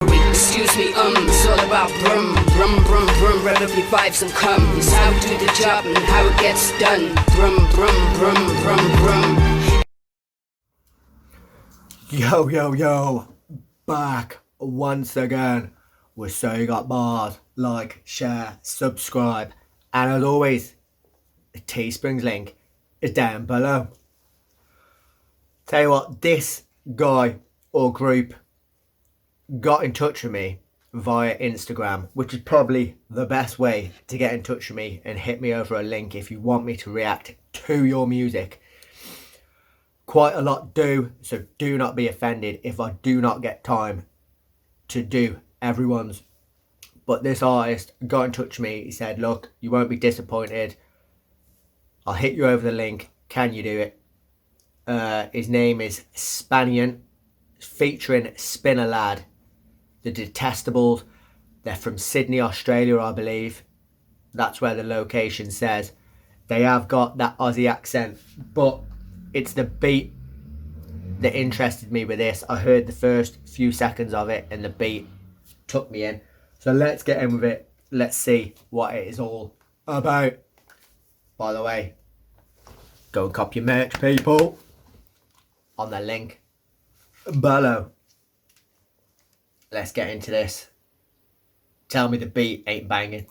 Excuse me, it's all about brum, brum, brum, brum, rev up your vibes and come. It's how we do the job and how it gets done. Brum, brum, brum, brum, brum. Yo, yo, yo, back once again with So You Got Bars. Like, share, subscribe, and as always, the Teesprings link is down below. Tell you what, this guy or group got in touch with me via Instagram, which is probably the best way to get in touch with me, and hit me over a link if you want me to react to your music. Quite a lot do, so do not be offended if I do not get time to do everyone's. But this artist got in touch with me. He said, look, you won't be disappointed. I'll hit you over the link. Can you do it? His name is SPANIAN, featuring Spinner Lad. The Detestables. They're from Sydney, Australia, I believe. That's where the location says. They have got that Aussie accent, but it's the beat that interested me with this. I heard the first few seconds of it and the beat took me in. So let's get in with it. Let's see what it is all about. By the way, go and cop your merch, people, on the link below. Let's get into this. Tell me the beat ain't banging.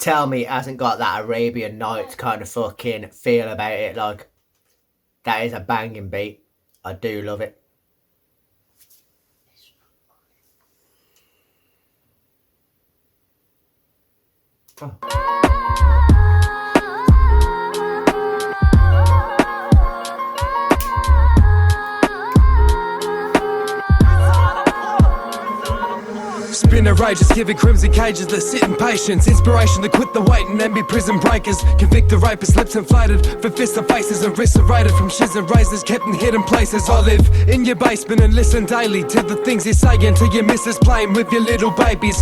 Tell me it hasn't got that Arabian Nights kind of fucking feel about it. Like, that is a banging beat. I do love it. Oh. Spinner rages, giving crimson cages that sit in patience. Inspiration to quit the waiting and be prison breakers. Convict the rapist, lips inflated for fists and faces, and wrists serrated from shiz and razors kept in hidden places. I live in your basement and listen daily to the things you're saying to your missus playing with your little babies.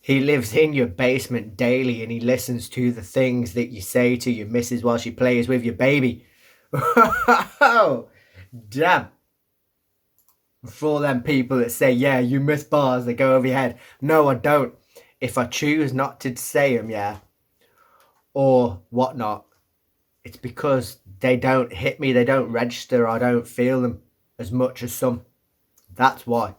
He lives in your basement daily and he listens to the things that you say to your missus while she plays with your baby. Oh, damn. For all them people that say, yeah, you miss bars that go over your head. No, I don't. If I choose not to say them, yeah, or whatnot, it's because they don't hit me, they don't register, I don't feel them as much as some. That's why.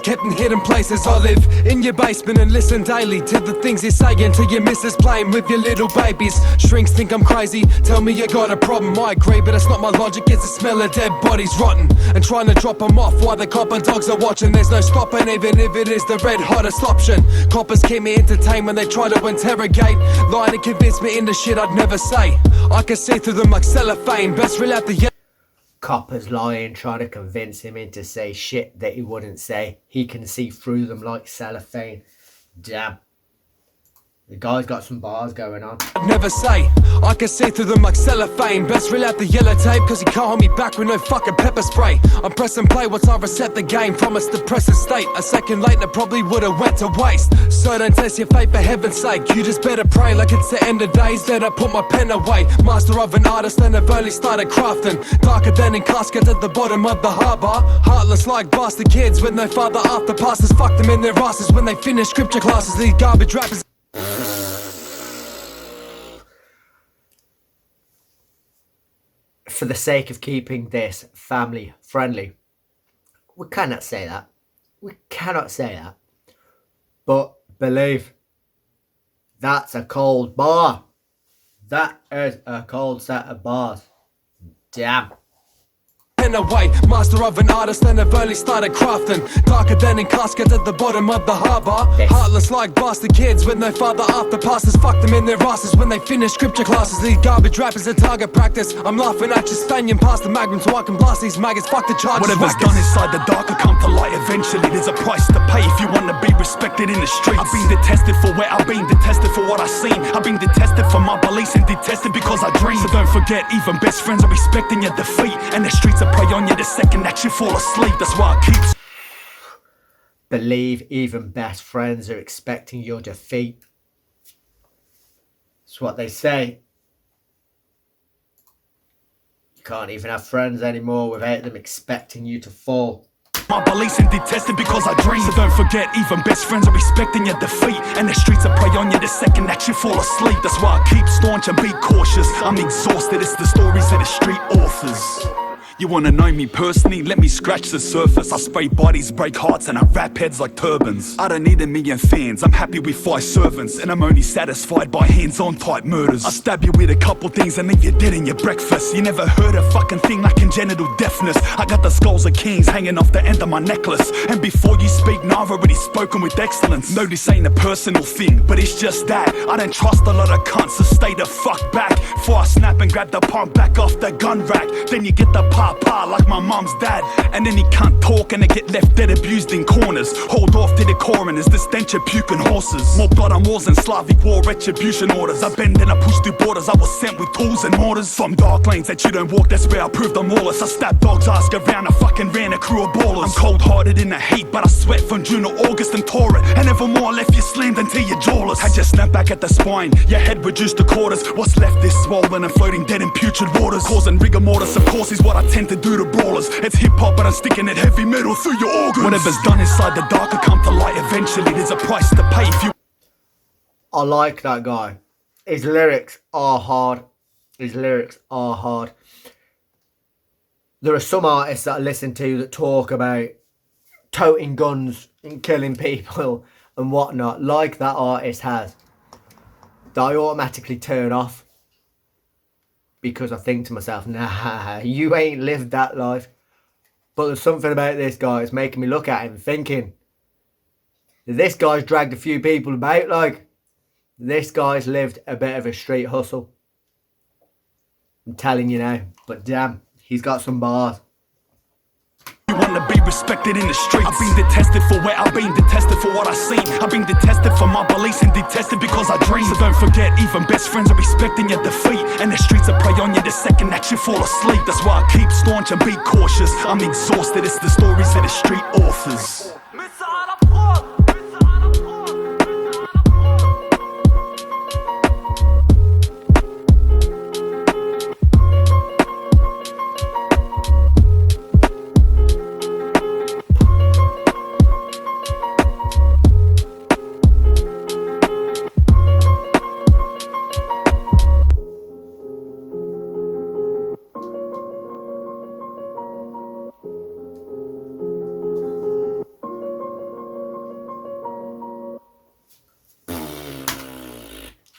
Kept in hidden places. I live in your basement and listen daily to the things you're saying to your missus playing with your little babies. Shrinks think I'm crazy, tell me you got a problem. I agree, but it's not my logic, it's the smell of dead bodies rotten and trying to drop them off while the cop and dogs are watching. There's no stopping, even if it is the red hottest option. Coppers keep me entertained when they try to interrogate, lying and convince me into shit I'd never say. I can see through them like cellophane. Best reel out the Coppers lying, trying to convince him into say shit that he wouldn't say. He can see through them like cellophane. Damn. The guy's got some bars going on. I'd never say, I can see through them like cellophane. Best reel out the yellow tape, cause he can't hold me back with no fucking pepper spray. I'm pressing play once I reset the game from its depressive state. A second later probably would've went to waste. So don't test your fate for heaven's sake. You just better pray like it's the end of days. Then I put my pen away. Master of an artist and I've only started crafting. Darker than in casket at the bottom of the harbour. Heartless like bastard kids with no father after pastors. Fuck them in their asses when they finish scripture classes. These garbage rappers. For the sake of keeping this family friendly, we cannot say that. We cannot say that. But believe, that's a cold bar. That is a cold set of bars. Damn. pen away. Master of an artist and I've only started crafting. Darker than in casket at the bottom of the harbour. Heartless like bastard kids with no father after pastors. Fuck them in their asses when they finish scripture classes. These garbage rappers are target practice. I'm laughing at you, Spanian past the magnum so I can blast these maggots. Fuck the charges. Whatever's done inside the dark will come to light eventually. There's a price to pay if you want to be respected in the streets. I've been detested for where I've been, detested for what I've seen. I've been detested for my beliefs and detested because I dream. So don't forget, even best friends are respecting your defeat. And the streets will prey on you the second that you fall asleep. That's why I keep. Believe even best friends are expecting your defeat. That's what they say. You can't even have friends anymore without them expecting you to fall. My beliefs and detested because I dream. So don't forget, even best friends are respecting your defeat. And the streets will prey on you the second that you fall asleep. That's why I keep staunch and be cautious. I'm exhausted, it's the stories of the street authors. You wanna know me personally? Let me scratch the surface. I spray bodies, break hearts, and I wrap heads like turbans. I don't need a million fans, I'm happy with 5 servants. And I'm only satisfied by hands-on type murders. I stab you with a couple things and leave you dead in your breakfast. You never heard a fucking thing like congenital deafness. I got the skulls of kings hanging off the end of my necklace. And before you speak, now I've already spoken with excellence. No, this ain't a personal thing, but it's just that I don't trust a lot of cunts, so stay the fuck back. Before I snap and grab the pump back off the gun rack. Then you get the pop like my mum's dad. And then he can't talk and they get left dead abused in corners. Hold off to the coroner as the stench of puking horses. More blood on walls and Slavic war retribution orders. I bend and I push through borders. I was sent with tools and mortars. From dark lanes that you don't walk, that's where I proved I'm lawless. I stabbed dogs, ask around, I fucking ran a crew of ballers. I'm cold-hearted in the heat, but I sweat from June to August and tore it. And evermore left you slammed until you're jawless. Had you snap back at the spine, your head reduced to quarters. What's left is swollen and floating dead in putrid waters. Causing rigor mortis, of course, is what I tend to do to brawlers. It's hip-hop, but I'm sticking it heavy metal through your organs. Whatever's done inside the dark will come to light eventually. There's a price to pay if you... I like that guy. His lyrics are hard. His lyrics are hard. There are some artists that I listen to that talk about toting guns and killing people and whatnot, like that artist has, that I automatically turn off. Because I think to myself, nah, you ain't lived that life. But there's something about this guy that's making me look at him thinking, this guy's dragged a few people about, like, this guy's lived a bit of a street hustle. I'm telling you now, but damn, he's got some bars. You wanna be respected in the streets. I've been detested for where I've been, detested for what I've seen. I've been detested for my beliefs and detested because I dream. So don't forget, even best friends are respecting your defeat. And the streets will prey on you the second that you fall asleep. That's why I keep staunch and be cautious. I'm exhausted, it's the stories of the street authors.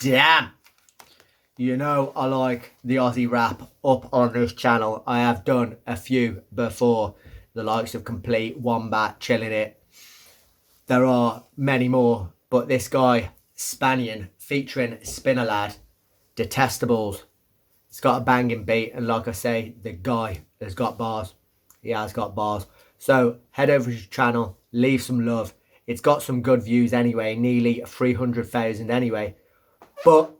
Damn. You know I like the Aussie rap up on this channel. I have done a few before. The likes of Complete, Wombat, Chilling It. There are many more. But this guy, Spanian, featuring Spinner Lad, Detestables. It's got a banging beat. And like I say, the guy has got bars. He has got bars. So head over to his channel. Leave some love. It's got some good views anyway. Nearly 300,000 anyway. But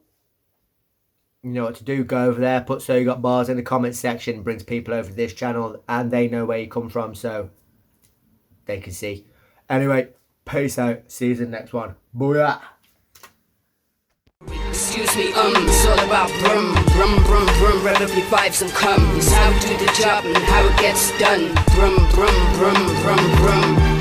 you know what to do, go over there, put So You Got Bars in the comments section, brings people over to this channel and they know where you come from so they can see. Anyway, peace out, see you in the next one. Booyah! Excuse me, it's all about brum, brum, brum, brum, rev up your vibes and come. It's how we do the job and how it gets done. Brum, brum, brum, brum, brum.